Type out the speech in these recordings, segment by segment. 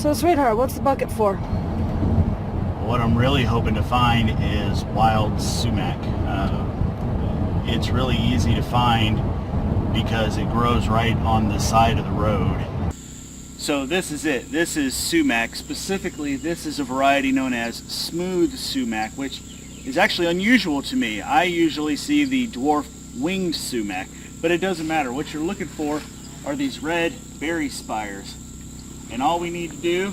So, sweetheart, what's the bucket for? What I'm really hoping to find is wild sumac. It's really easy to find because it grows right on the side of the road. So this is it. This is sumac. Specifically, this is a variety known as smooth sumac, which is actually unusual to me. I usually see the dwarf winged sumac, but it doesn't matter. What you're looking for are these red berry spires. And all we need to do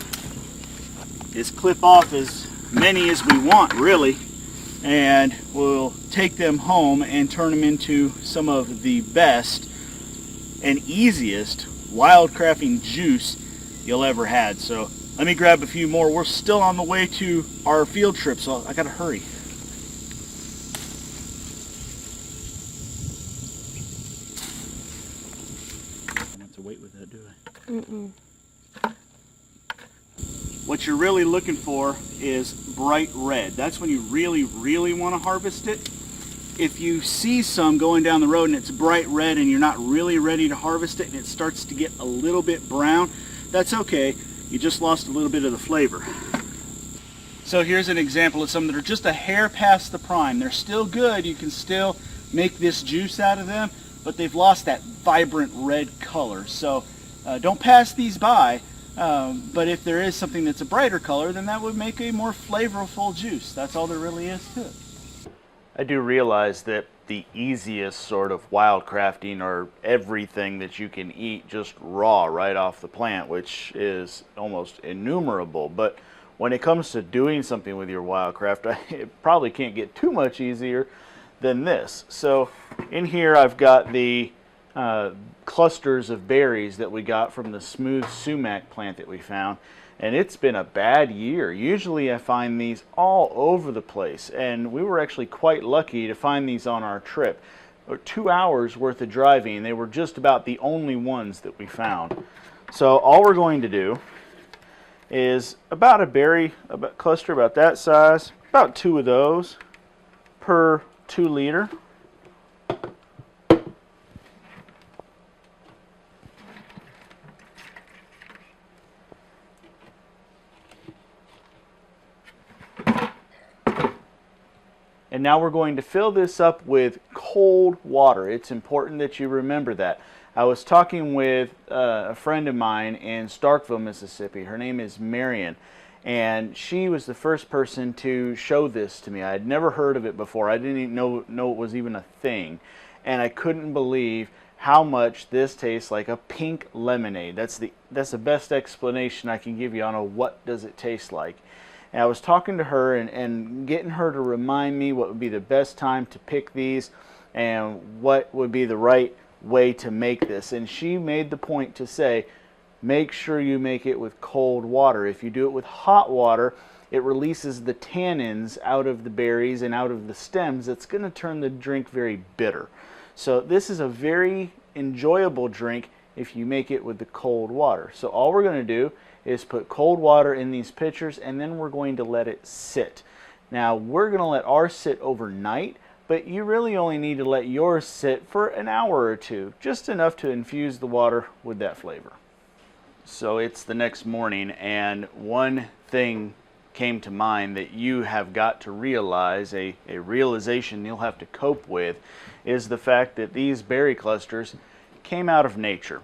is clip off as many as we want, really, and we'll take them home and turn them into some of the best and easiest wildcrafting juice you'll ever had. So let me grab a few more. We're still on the way to our field trip, so I gotta hurry. I don't have to wait with that, do I? Mm-mm. What you're really looking for is bright red. That's when you really want to harvest it. If you see some going down the road and it's bright red and you're not really ready to harvest it and it starts to get a little bit brown, that's okay. You just lost a little bit of the flavor. So here's an example of some that are just a hair past the prime. They're still good. You can still make this juice out of them, but they've lost that vibrant red color. So don't pass these by. But if there is something that's a brighter color, then that would make a more flavorful juice. That's all there really is to it. I do realize that the easiest sort of wild crafting are everything that you can eat just raw right off the plant, which is almost innumerable. But when it comes to doing something with your wildcraft, it probably can't get too much easier than this. So in here I've got the clusters of berries that we got from the smooth sumac plant that we found, and it's been a bad year. Usually I find these all over the place, and we were actually quite lucky to find these on our trip. 2 hours worth of driving, they were just about the only ones that we found. So all we're going to do is about a berry cluster about that size, about 2 of those per 2 liter. And now we're going to fill this up with cold water. It's important that you remember that. I was talking with a friend of mine in Starkville, Mississippi. Her name is Marion, and she was the first person to show this to me. I had never heard of it before. I didn't even know it was even a thing, and I couldn't believe how much this tastes like a pink lemonade. That's the best explanation I can give you on a what does it taste like. And I was talking to her and getting her to remind me what would be the best time to pick these and what would be the right way to make this. And she made the point to say, make sure you make it with cold water. If you do it with hot water, it releases the tannins out of the berries and out of the stems. It's going to turn the drink very bitter. So this is a very enjoyable drink if you make it with the cold water. So all we're going to do is put cold water in these pitchers, and then we're going to let it sit. Now we're going to let ours sit overnight, but you really only need to let yours sit for an hour or two, just enough to infuse the water with that flavor. So it's the next morning, and one thing came to mind that you have got to realize, a realization you'll have to cope with, is the fact that these berry clusters came out of nature.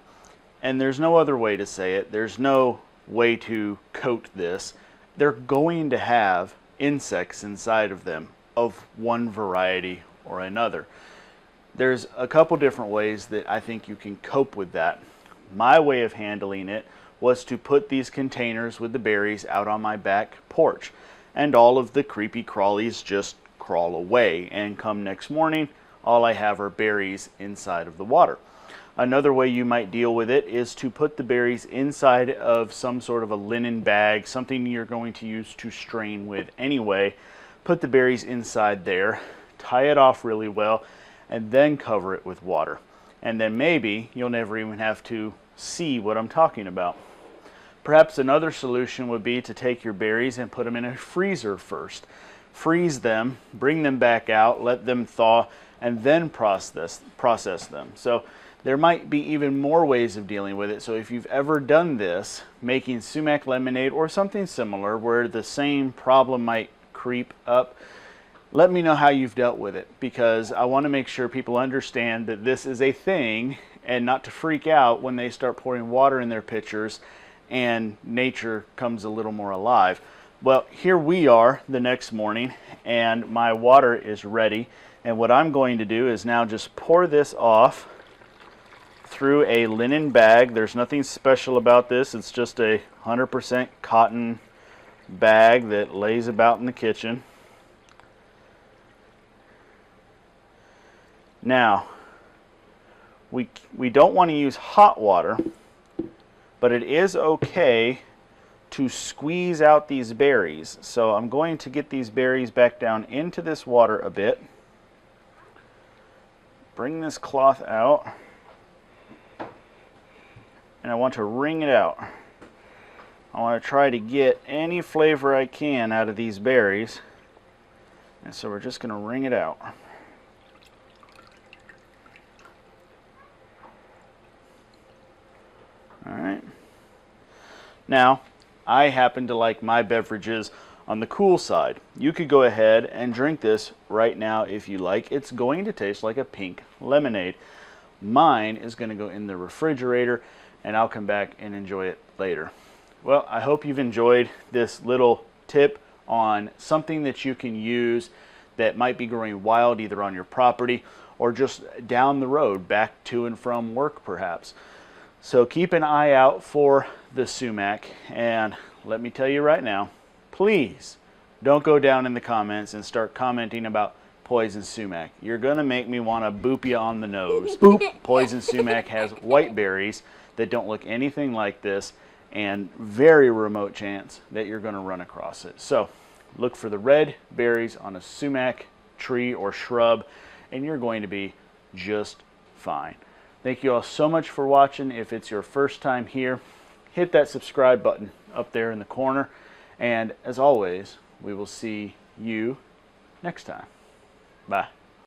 And there's no other way to say it. There's no way to coat this. They're going to have insects inside of them of one variety or another. There's a couple different ways that I think you can cope with that. My way of handling it was to put these containers with the berries out on my back porch, and all of the creepy crawlies just crawl away, and come next morning all I have are berries inside of the water. Another way you might deal with it is to put the berries inside of some sort of a linen bag, something you're going to use to strain with anyway. Put the berries inside there, tie it off really well, and then cover it with water. And then maybe you'll never even have to see what I'm talking about. Perhaps another solution would be to take your berries and put them in a freezer first. Freeze them, bring them back out, let them thaw, and then process them. So There might be even more ways of dealing with it. So if you've ever done this, making sumac lemonade or something similar where the same problem might creep up, let me know how you've dealt with it, because I want to make sure people understand that this is a thing and not to freak out when they start pouring water in their pitchers and nature comes a little more alive. Well, here we are the next morning and my water is ready, and what I'm going to do is now just pour this off through a linen bag. There's nothing special about this. It's just a 100% cotton bag that lays about in the kitchen. Now, we don't want to use hot water, but it is okay to squeeze out these berries. So I'm going to get these berries back down into this water a bit. Bring this cloth out, and I want to wring it out. I want to try to get any flavor I can out of these berries, and so we're just going to wring it out. Alright. Now, I happen to like my beverages on the cool side. You could go ahead and drink this right now if you like. It's going to taste like a pink lemonade. Mine is going to go in the refrigerator and I'll come back and enjoy it later. Well, I hope you've enjoyed this little tip on something that you can use that might be growing wild either on your property or just down the road back to and from work perhaps. So keep an eye out for the sumac, and let me tell you right now, please don't go down in the comments and start commenting about poison sumac. You're gonna make me want to boop you on the nose. Boop. Poison sumac has white berries that don't look anything like this, and very remote chance that you're gonna run across it. So look for the red berries on a sumac tree or shrub, and you're going to be just fine. Thank you all so much for watching. If it's your first time here, hit that subscribe button up there in the corner. And as always, we will see you next time. Bye.